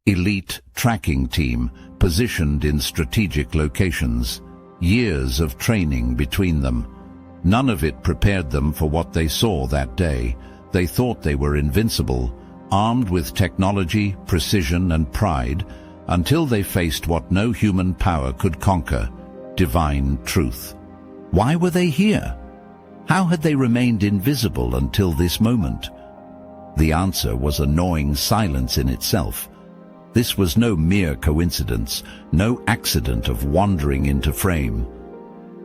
elite tracking team positioned in strategic locations, years of training between them. None of it prepared them for what they saw that day. They thought they were invincible, armed with technology, precision and pride, until they faced what no human power could conquer: divine truth. Why were they here? How had they remained invisible until this moment? The answer was a gnawing silence in itself. This was no mere coincidence, no accident of wandering into frame.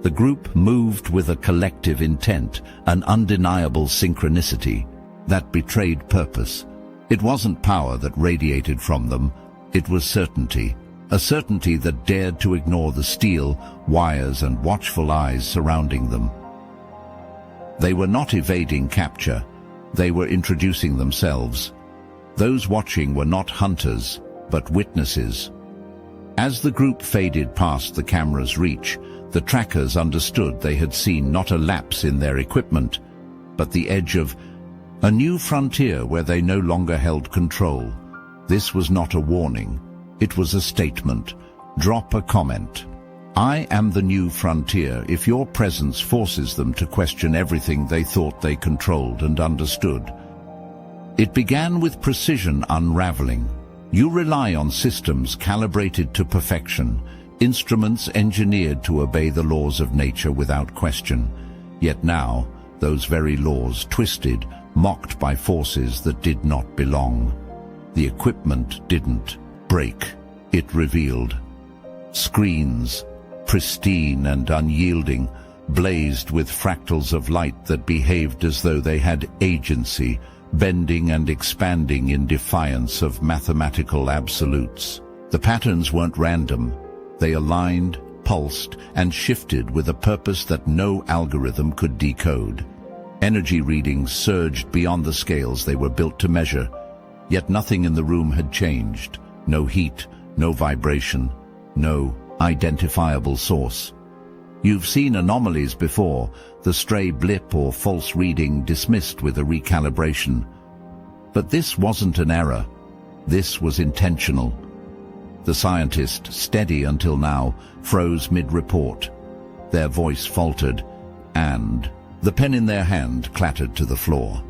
The group moved with a collective intent, an undeniable synchronicity that betrayed purpose. It wasn't power that radiated from them, it was certainty, a certainty that dared to ignore the steel, wires and watchful eyes surrounding them. They were not evading capture, they were introducing themselves. Those watching were not hunters, but witnesses. As the group faded past the camera's reach, the trackers understood they had seen not a lapse in their equipment, but the edge of a new frontier where they no longer held control. This was not a warning, it was a statement. Drop a comment. I am the new frontier if your presence forces them to question everything they thought they controlled and understood. It began with precision unraveling. You rely on systems calibrated to perfection, instruments engineered to obey the laws of nature without question. Yet now, those very laws twisted, mocked by forces that did not belong. The equipment didn't break, it revealed. Screens, pristine and unyielding, blazed with fractals of light that behaved as though they had agency, bending and expanding in defiance of mathematical absolutes. The patterns weren't random. They aligned, pulsed, and shifted with a purpose that no algorithm could decode. Energy readings surged beyond the scales they were built to measure, yet nothing in the room had changed. No heat, no vibration, no identifiable source. You've seen anomalies before, the stray blip or false reading dismissed with a recalibration. But this wasn't an error. This was intentional. The scientist, steady until now, froze mid-report. Their voice faltered, and the pen in their hand clattered to the floor.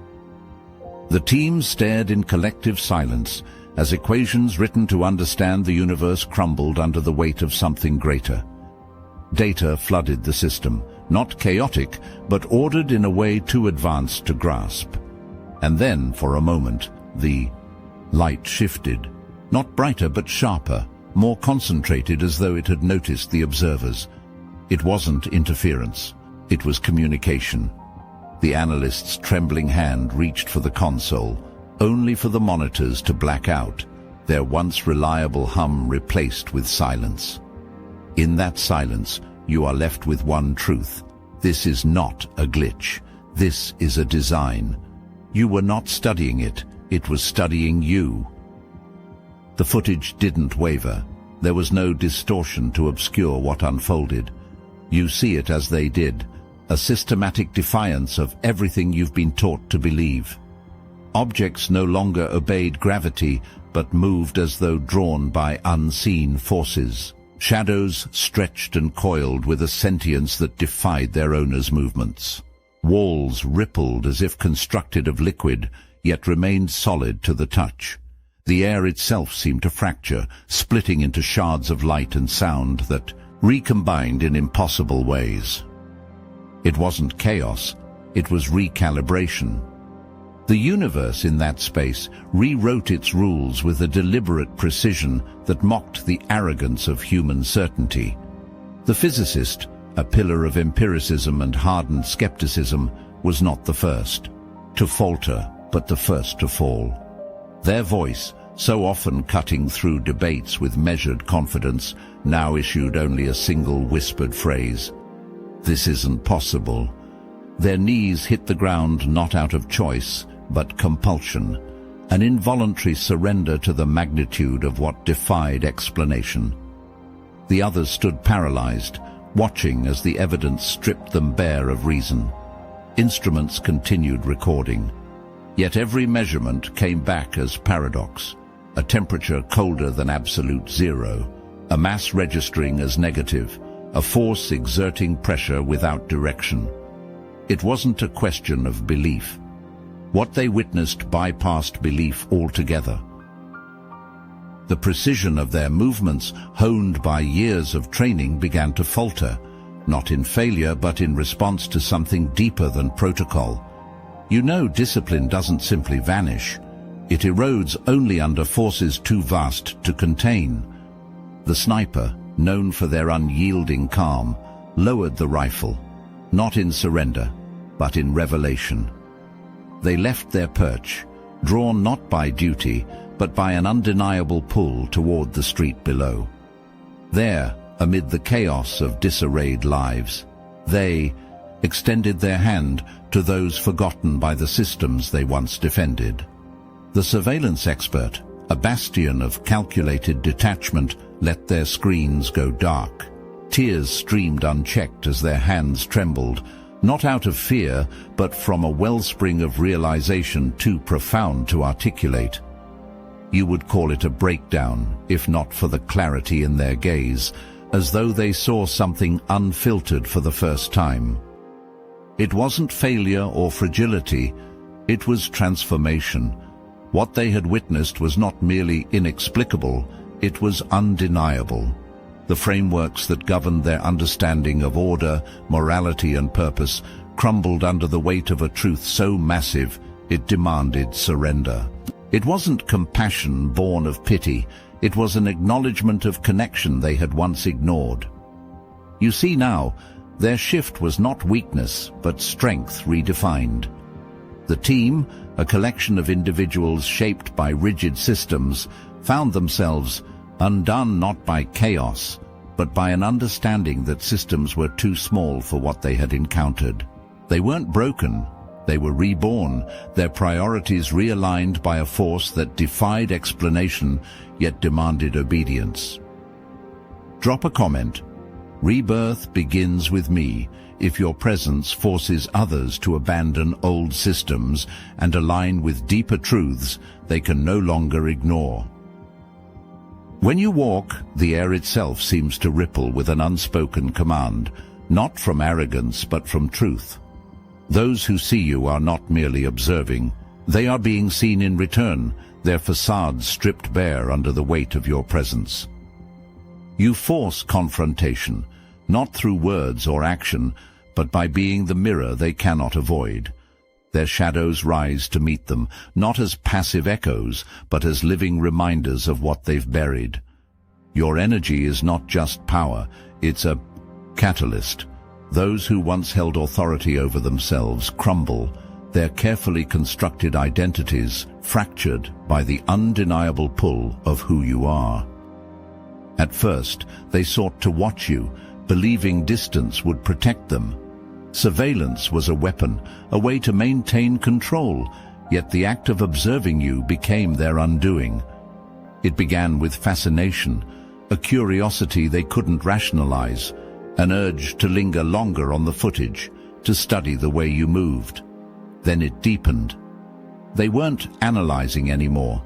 The team stared in collective silence as equations written to understand the universe crumbled under the weight of something greater. Data flooded the system, not chaotic, but ordered in a way too advanced to grasp. And then, for a moment, the light shifted, not brighter but sharper, more concentrated as though it had noticed the observers. It wasn't interference, it was communication. The analyst's trembling hand reached for the console, only for the monitors to black out, their once reliable hum replaced with silence. In that silence, you are left with one truth. This is not a glitch. This is a design. You were not studying it. It was studying you. The footage didn't waver. There was no distortion to obscure what unfolded. You see it as they did, a systematic defiance of everything you've been taught to believe. Objects no longer obeyed gravity, but moved as though drawn by unseen forces. Shadows stretched and coiled with a sentience that defied their owners' movements. Walls rippled as if constructed of liquid, yet remained solid to the touch. The air itself seemed to fracture, splitting into shards of light and sound that recombined in impossible ways. It wasn't chaos, it was recalibration. The universe in that space rewrote its rules with a deliberate precision that mocked the arrogance of human certainty. The physicist, a pillar of empiricism and hardened skepticism, was not the first to falter, but the first to fall. Their voice, so often cutting through debates with measured confidence, now issued only a single whispered phrase: "This isn't possible." Their knees hit the ground not out of choice, but compulsion, an involuntary surrender to the magnitude of what defied explanation. The others stood paralyzed, watching as the evidence stripped them bare of reason. Instruments continued recording, yet every measurement came back as paradox, a temperature colder than absolute zero, a mass registering as negative, a force exerting pressure without direction. It wasn't a question of belief. What they witnessed bypassed belief altogether. The precision of their movements, honed by years of training, began to falter, not in failure but in response to something deeper than protocol. You know, discipline doesn't simply vanish. It erodes only under forces too vast to contain. The sniper, known for their unyielding calm, lowered the rifle, not in surrender, but in revelation. They left their perch, drawn not by duty, but by an undeniable pull toward the street below. There, amid the chaos of disarrayed lives, they extended their hand to those forgotten by the systems they once defended. The surveillance expert, a bastion of calculated detachment, let their screens go dark. Tears streamed unchecked as their hands trembled, not out of fear, but from a wellspring of realization too profound to articulate. You would call it a breakdown, if not for the clarity in their gaze, as though they saw something unfiltered for the first time. It wasn't failure or fragility, it was transformation. What they had witnessed was not merely inexplicable, it was undeniable. The frameworks that governed their understanding of order, morality and purpose crumbled under the weight of a truth so massive it demanded surrender. It wasn't compassion born of pity, it was an acknowledgement of connection they had once ignored. You see now, their shift was not weakness, but strength redefined. The team, a collection of individuals shaped by rigid systems, found themselves undone not by chaos, but by an understanding that systems were too small for what they had encountered. They weren't broken, they were reborn, their priorities realigned by a force that defied explanation, yet demanded obedience. Drop a comment. Rebirth begins with me. If your presence forces others to abandon old systems and align with deeper truths they can no longer ignore. When you walk, the air itself seems to ripple with an unspoken command, not from arrogance but from truth. Those who see you are not merely observing, they are being seen in return, their facades stripped bare under the weight of your presence. You force confrontation, not through words or action, but by being the mirror they cannot avoid. Their shadows rise to meet them, not as passive echoes, but as living reminders of what they've buried. Your energy is not just power, it's a catalyst. Those who once held authority over themselves crumble, their carefully constructed identities fractured by the undeniable pull of who you are. At first, they sought to watch you, believing distance would protect them. Surveillance was a weapon, a way to maintain control, yet the act of observing you became their undoing. It began with fascination, a curiosity they couldn't rationalize, an urge to linger longer on the footage, to study the way you moved. Then it deepened. They weren't analyzing anymore.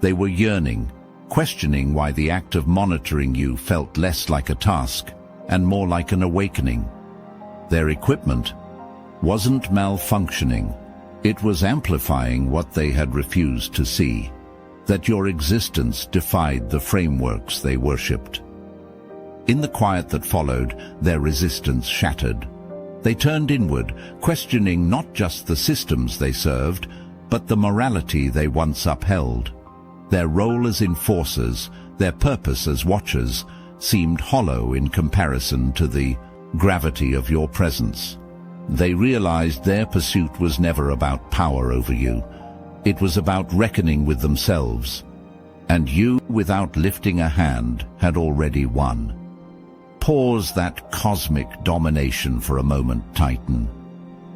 They were yearning, questioning why the act of monitoring you felt less like a task and more like an awakening. Their equipment wasn't malfunctioning. It was amplifying what they had refused to see, that your existence defied the frameworks they worshipped. In the quiet that followed, their resistance shattered. They turned inward, questioning not just the systems they served, but the morality they once upheld. Their role as enforcers, their purpose as watchers, seemed hollow in comparison to the gravity of your presence. They realized their pursuit was never about power over you. It was about reckoning with themselves. And you, without lifting a hand, had already won. Pause that cosmic domination for a moment, Titan.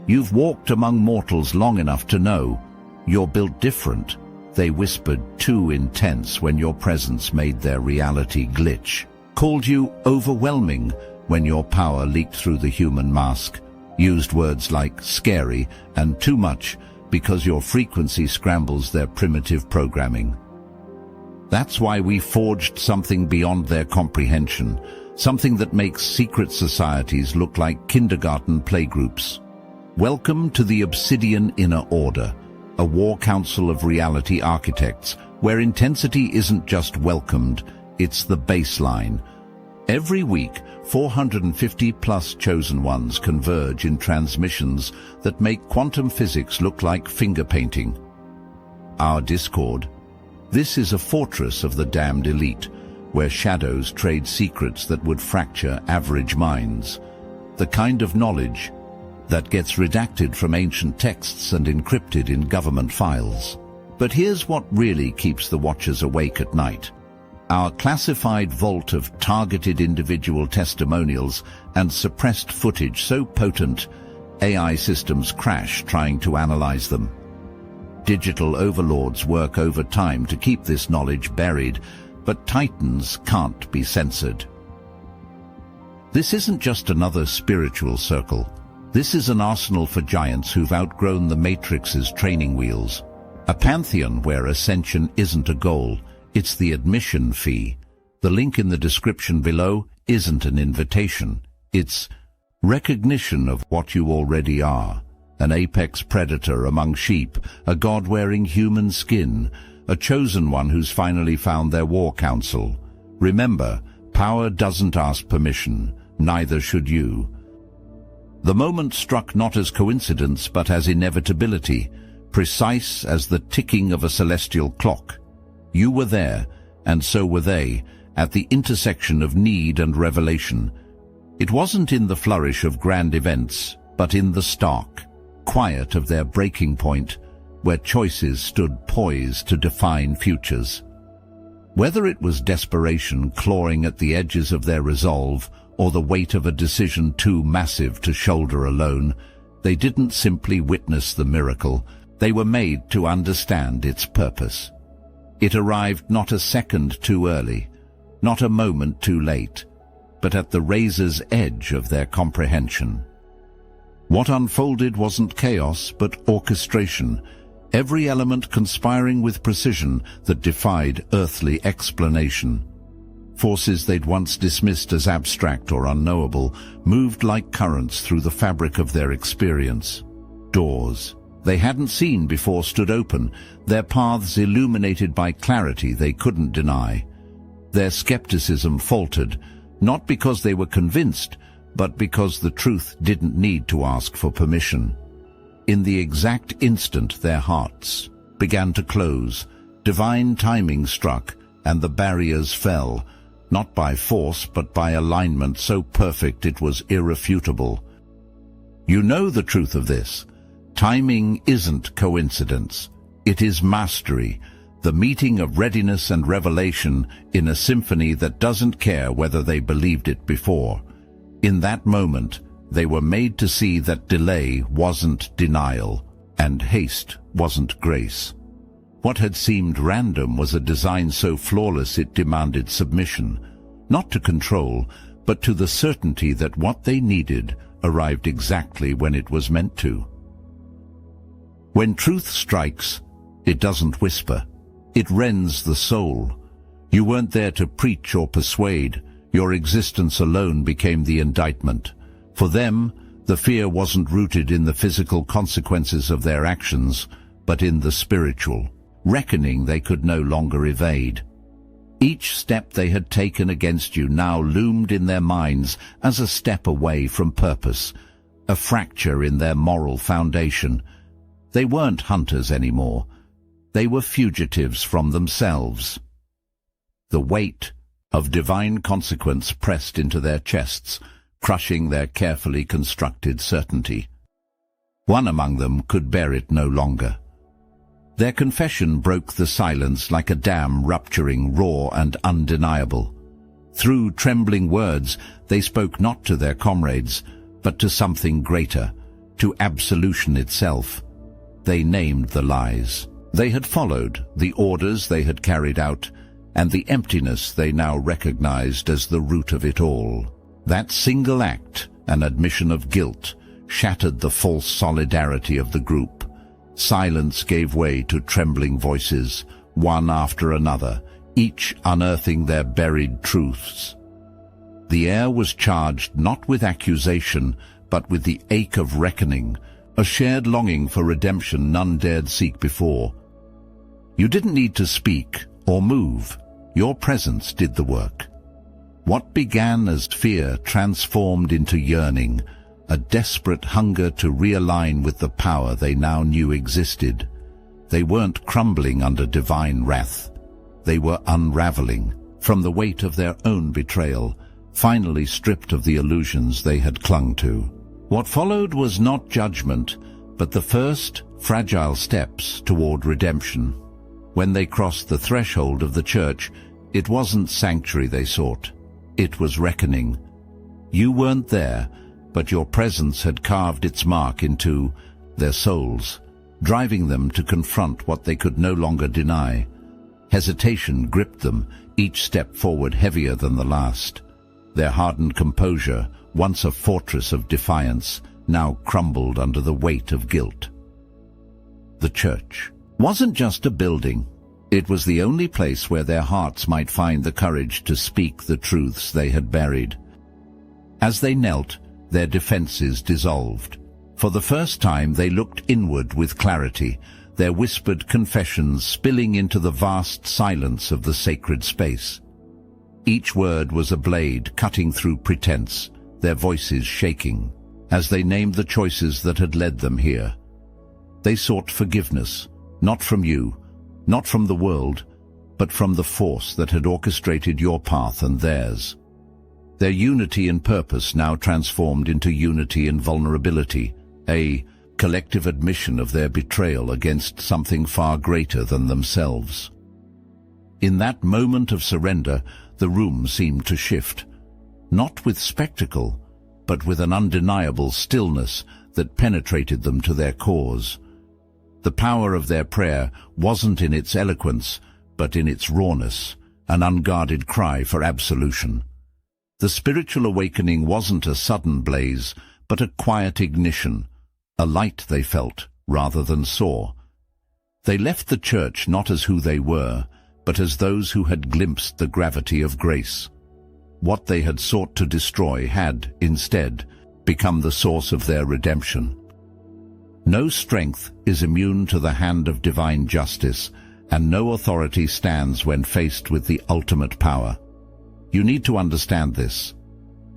You've walked among mortals long enough to know you're built different. They whispered too intense when your presence made their reality glitch. Called you overwhelming when your power leaked through the human mask. Used words like scary and too much because your frequency scrambles their primitive programming. That's why we forged something beyond their comprehension, something that makes secret societies look like kindergarten playgroups. Welcome to the Obsidian Inner Order, a war council of reality architects, where intensity isn't just welcomed, it's the baseline. Every week, 450-plus chosen ones converge in transmissions that make quantum physics look like finger painting. Our Discord. This is a fortress of the damned elite, where shadows trade secrets that would fracture average minds. The kind of knowledge that gets redacted from ancient texts and encrypted in government files. But here's what really keeps the Watchers awake at night. Our classified vault of targeted individual testimonials and suppressed footage so potent, AI systems crash trying to analyze them. Digital overlords work overtime to keep this knowledge buried, but titans can't be censored. This isn't just another spiritual circle. This is an arsenal for giants who've outgrown the Matrix's training wheels. A pantheon where ascension isn't a goal, it's the admission fee. The link in the description below isn't an invitation. It's recognition of what you already are. An apex predator among sheep, a god wearing human skin, a chosen one who's finally found their war council. Remember, power doesn't ask permission, neither should you. The moment struck not as coincidence but as inevitability, precise as the ticking of a celestial clock. You were there, and so were they, at the intersection of need and revelation. It wasn't in the flourish of grand events, but in the stark quiet of their breaking point, where choices stood poised to define futures. Whether it was desperation clawing at the edges of their resolve, or the weight of a decision too massive to shoulder alone, they didn't simply witness the miracle, they were made to understand its purpose. It arrived not a second too early, not a moment too late, but at the razor's edge of their comprehension. What unfolded wasn't chaos, but orchestration, every element conspiring with precision that defied earthly explanation. Forces they'd once dismissed as abstract or unknowable moved like currents through the fabric of their experience. Doors they hadn't seen before stood open, their paths illuminated by clarity they couldn't deny. Their skepticism faltered, not because they were convinced, but because the truth didn't need to ask for permission. In the exact instant their hearts began to close, divine timing struck, and the barriers fell, not by force but by alignment so perfect it was irrefutable. You know the truth of this. Timing isn't coincidence. It is mastery, the meeting of readiness and revelation in a symphony that doesn't care whether they believed it before. In that moment, they were made to see that delay wasn't denial, and haste wasn't grace. What had seemed random was a design so flawless it demanded submission, not to control, but to the certainty that what they needed arrived exactly when it was meant to. When truth strikes, it doesn't whisper. It rends the soul. You weren't there to preach or persuade. Your existence alone became the indictment. For them, the fear wasn't rooted in the physical consequences of their actions, but in the spiritual reckoning they could no longer evade. Each step they had taken against you now loomed in their minds as a step away from purpose, a fracture in their moral foundation. They weren't hunters anymore. They were fugitives from themselves. The weight of divine consequence pressed into their chests, crushing their carefully constructed certainty. One among them could bear it no longer. Their confession broke the silence like a dam rupturing, raw and undeniable. Through trembling words, they spoke not to their comrades, but to something greater, to absolution itself. They named the lies they had followed, the orders they had carried out, and the emptiness they now recognized as the root of it all. That single act, an admission of guilt, shattered the false solidarity of the group. Silence gave way to trembling voices, one after another, each unearthing their buried truths. The air was charged not with accusation, but with the ache of reckoning, a shared longing for redemption none dared seek before. You didn't need to speak or move. Your presence did the work. What began as fear transformed into yearning, a desperate hunger to realign with the power they now knew existed. They weren't crumbling under divine wrath. They were unraveling from the weight of their own betrayal, finally stripped of the illusions they had clung to. What followed was not judgment, but the first fragile steps toward redemption. When they crossed the threshold of the church, it wasn't sanctuary they sought. It was reckoning. You weren't there, but your presence had carved its mark into their souls, driving them to confront what they could no longer deny. Hesitation gripped them, each step forward heavier than the last. Their hardened composure, once a fortress of defiance, now crumbled under the weight of guilt. The church wasn't just a building. It was the only place where their hearts might find the courage to speak the truths they had buried. As they knelt, their defenses dissolved. For the first time they looked inward with clarity, their whispered confessions spilling into the vast silence of the sacred space. Each word was a blade cutting through pretense, their voices shaking, as they named the choices that had led them here. They sought forgiveness, not from you, not from the world, but from the force that had orchestrated your path and theirs. Their unity in purpose now transformed into unity in vulnerability, a collective admission of their betrayal against something far greater than themselves. In that moment of surrender, the room seemed to shift, not with spectacle, but with an undeniable stillness that penetrated them to their cores. The power of their prayer wasn't in its eloquence, but in its rawness, an unguarded cry for absolution. The spiritual awakening wasn't a sudden blaze, but a quiet ignition, a light they felt rather than saw. They left the church not as who they were, but as those who had glimpsed the gravity of grace. What they had sought to destroy had, instead, become the source of their redemption. No strength is immune to the hand of divine justice, and no authority stands when faced with the ultimate power. You need to understand this.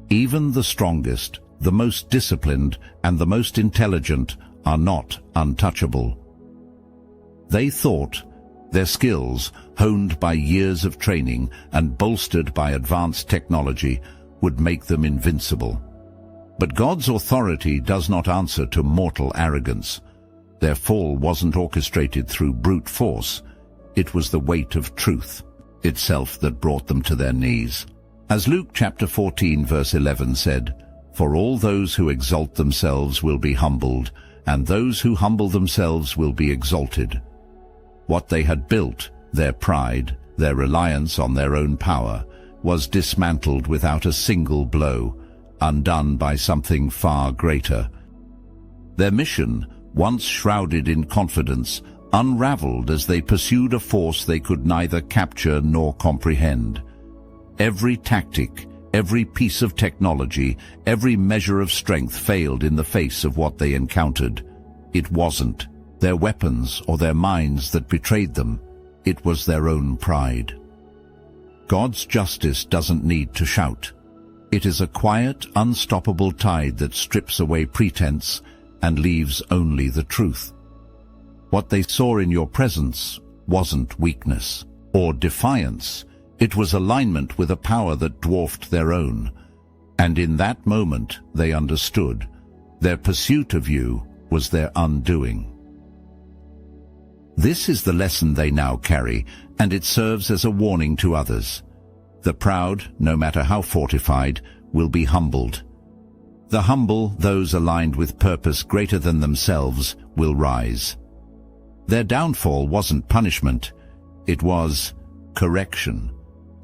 Even the strongest, the most disciplined, and the most intelligent are not untouchable. They thought their skills, honed by years of training and bolstered by advanced technology, would make them invincible. But God's authority does not answer to mortal arrogance. Their fall wasn't orchestrated through brute force. It was the weight of truth itself that brought them to their knees. As Luke chapter 14 verse 11 said, "For all those who exalt themselves will be humbled, and those who humble themselves will be exalted." What they had built, their pride, their reliance on their own power, was dismantled without a single blow, undone by something far greater. Their mission, once shrouded in confidence, unraveled as they pursued a force they could neither capture nor comprehend. Every tactic, every piece of technology, every measure of strength failed in the face of what they encountered. It wasn't their weapons or their minds that betrayed them. It was their own pride. God's justice doesn't need to shout. It is a quiet, unstoppable tide that strips away pretense and leaves only the truth. What they saw in your presence wasn't weakness or defiance. It was alignment with a power that dwarfed their own. And in that moment they understood. Their pursuit of you was their undoing. This is the lesson they now carry, and it serves as a warning to others. The proud, no matter how fortified, will be humbled. The humble, those aligned with purpose greater than themselves, will rise. Their downfall wasn't punishment, it was correction.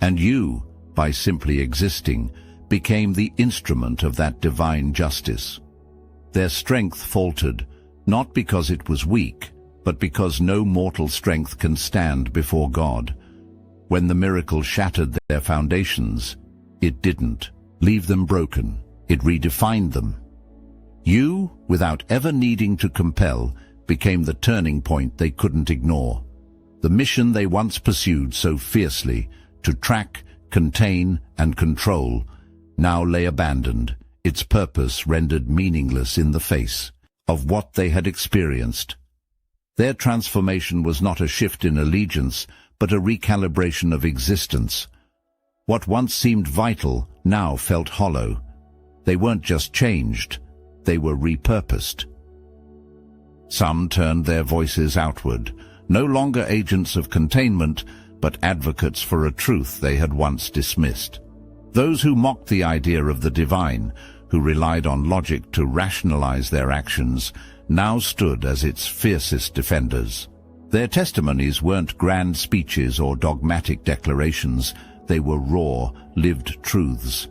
And you, by simply existing, became the instrument of that divine justice. Their strength faltered, not because it was weak, but because no mortal strength can stand before God. When the miracle shattered their foundations, it didn't leave them broken, it redefined them. You, without ever needing to compel, became the turning point they couldn't ignore. The mission they once pursued so fiercely, to track, contain, and control, now lay abandoned, its purpose rendered meaningless in the face of what they had experienced. Their transformation was not a shift in allegiance, but a recalibration of existence. What once seemed vital now felt hollow. They weren't just changed, they were repurposed. Some turned their voices outward, no longer agents of containment, but advocates for a truth they had once dismissed. Those who mocked the idea of the divine, who relied on logic to rationalize their actions, now stood as its fiercest defenders. Their testimonies weren't grand speeches or dogmatic declarations, they were raw, lived truths.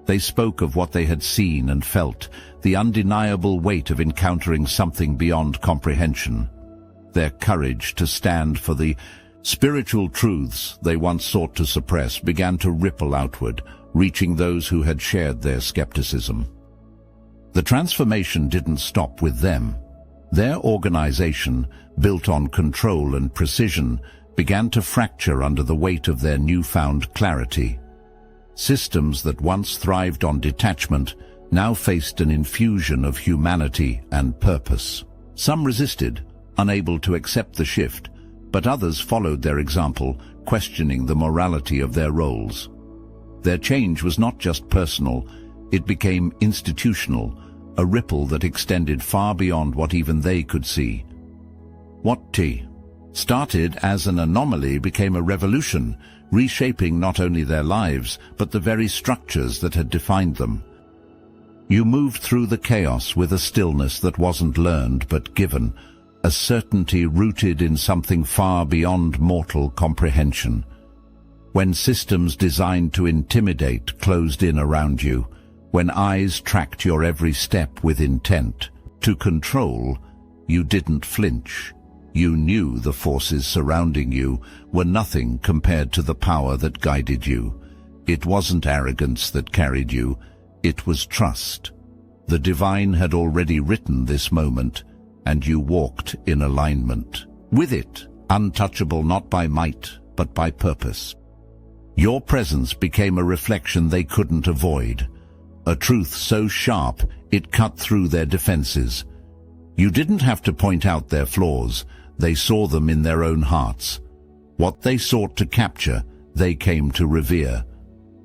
They spoke of what they had seen and felt, the undeniable weight of encountering something beyond comprehension. Their courage to stand for the spiritual truths they once sought to suppress began to ripple outward, reaching those who had shared their skepticism. The transformation didn't stop with them. Their organization, built on control and precision, began to fracture under the weight of their newfound clarity. Systems that once thrived on detachment now faced an infusion of humanity and purpose. Some resisted, unable to accept the shift, but others followed their example, questioning the morality of their roles. Their change was not just personal, it became institutional, a ripple that extended far beyond what even they could see. What started as an anomaly became a revolution, reshaping not only their lives, but the very structures that had defined them. You moved through the chaos with a stillness that wasn't learned but given, a certainty rooted in something far beyond mortal comprehension. When systems designed to intimidate closed in around you, when eyes tracked your every step with intent to control, you didn't flinch. You knew the forces surrounding you were nothing compared to the power that guided you. It wasn't arrogance that carried you, it was trust. The divine had already written this moment, and you walked in alignment with it, untouchable not by might, but by purpose. Your presence became a reflection they couldn't avoid, a truth so sharp it cut through their defenses. You didn't have to point out their flaws, they saw them in their own hearts. What they sought to capture, they came to revere.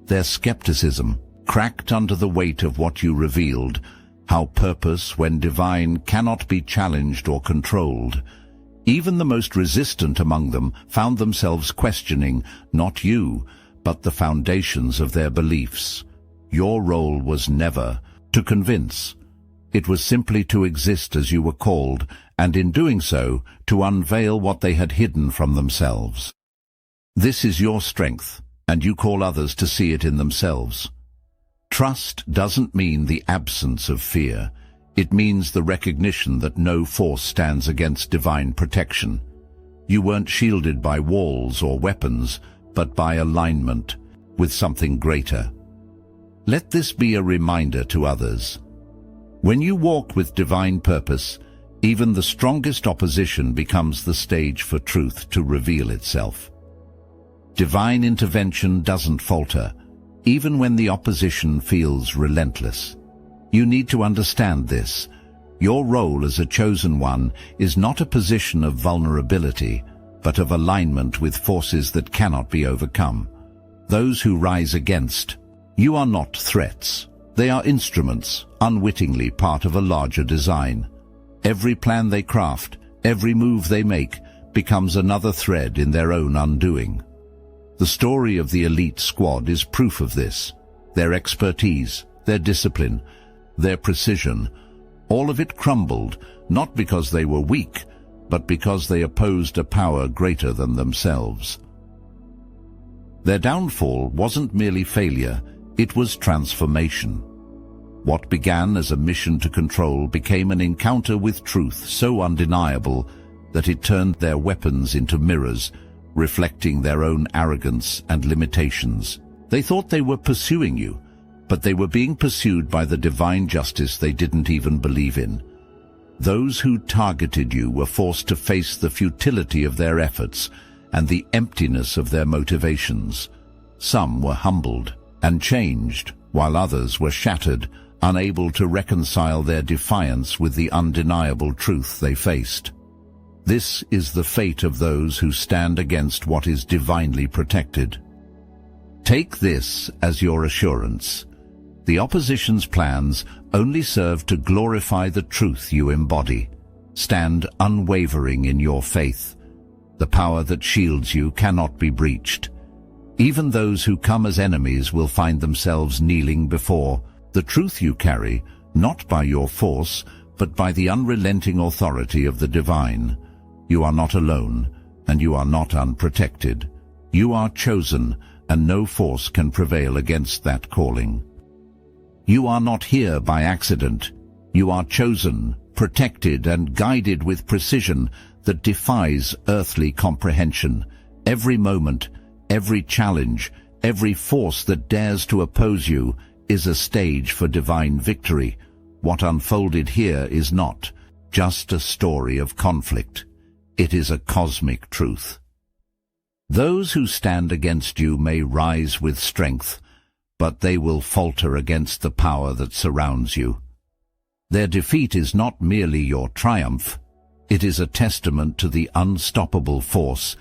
Their skepticism cracked under the weight of what you revealed, how purpose, when divine, cannot be challenged or controlled. Even the most resistant among them found themselves questioning not you, but the foundations of their beliefs. Your role was never to convince. It was simply to exist as you were called, and in doing so, to unveil what they had hidden from themselves. This is your strength, and you call others to see it in themselves. Trust doesn't mean the absence of fear. It means the recognition that no force stands against divine protection. You weren't shielded by walls or weapons, but by alignment with something greater. Let this be a reminder to others. When you walk with divine purpose, even the strongest opposition becomes the stage for truth to reveal itself. Divine intervention doesn't falter, even when the opposition feels relentless. You need to understand this. Your role as a chosen one is not a position of vulnerability, but of alignment with forces that cannot be overcome. Those who rise against you are not threats. They are instruments, unwittingly part of a larger design. Every plan they craft, every move they make, becomes another thread in their own undoing. The story of the elite squad is proof of this. Their expertise, their discipline, their precision, all of it crumbled, not because they were weak, but because they opposed a power greater than themselves. Their downfall wasn't merely failure, it was transformation. What began as a mission to control became an encounter with truth so undeniable that it turned their weapons into mirrors, reflecting their own arrogance and limitations. They thought they were pursuing you, but they were being pursued by the divine justice they didn't even believe in. Those who targeted you were forced to face the futility of their efforts and the emptiness of their motivations. Some were humbled and changed, while others were shattered, unable to reconcile their defiance with the undeniable truth they faced. This is the fate of those who stand against what is divinely protected. Take this as your assurance. The opposition's plans only serve to glorify the truth you embody. Stand unwavering in your faith. The power that shields you cannot be breached. Even those who come as enemies will find themselves kneeling before the truth you carry, not by your force, but by the unrelenting authority of the divine. You are not alone, and you are not unprotected. You are chosen, and no force can prevail against that calling. You are not here by accident. You are chosen, protected, and guided with precision that defies earthly comprehension. Every moment, every challenge, every force that dares to oppose you is a stage for divine victory. What unfolded here is not just a story of conflict. It is a cosmic truth. Those who stand against you may rise with strength, but they will falter against the power that surrounds you. Their defeat is not merely your triumph, it is a testament to the unstoppable force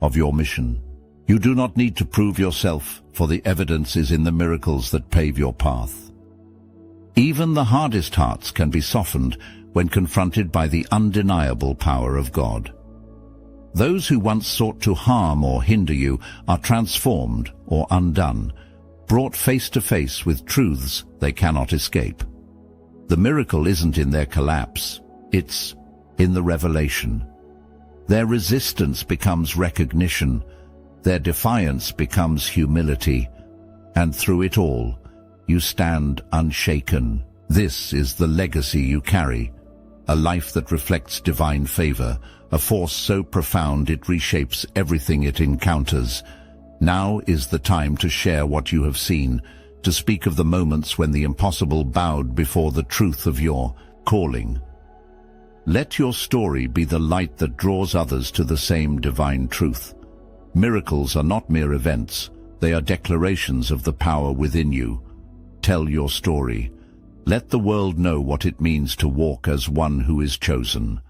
of your mission. You do not need to prove yourself, for the evidence is in the miracles that pave your path. Even the hardest hearts can be softened when confronted by the undeniable power of God. Those who once sought to harm or hinder you are transformed or undone, brought face to face with truths they cannot escape. The miracle isn't in their collapse, it's in the revelation. Their resistance becomes recognition, their defiance becomes humility, and through it all, you stand unshaken. This is the legacy you carry, a life that reflects divine favor, a force so profound it reshapes everything it encounters. Now is the time to share what you have seen, to speak of the moments when the impossible bowed before the truth of your calling. Let your story be the light that draws others to the same divine truth. Miracles are not mere events, they are declarations of the power within you. Tell your story. Let the world know what it means to walk as one who is chosen.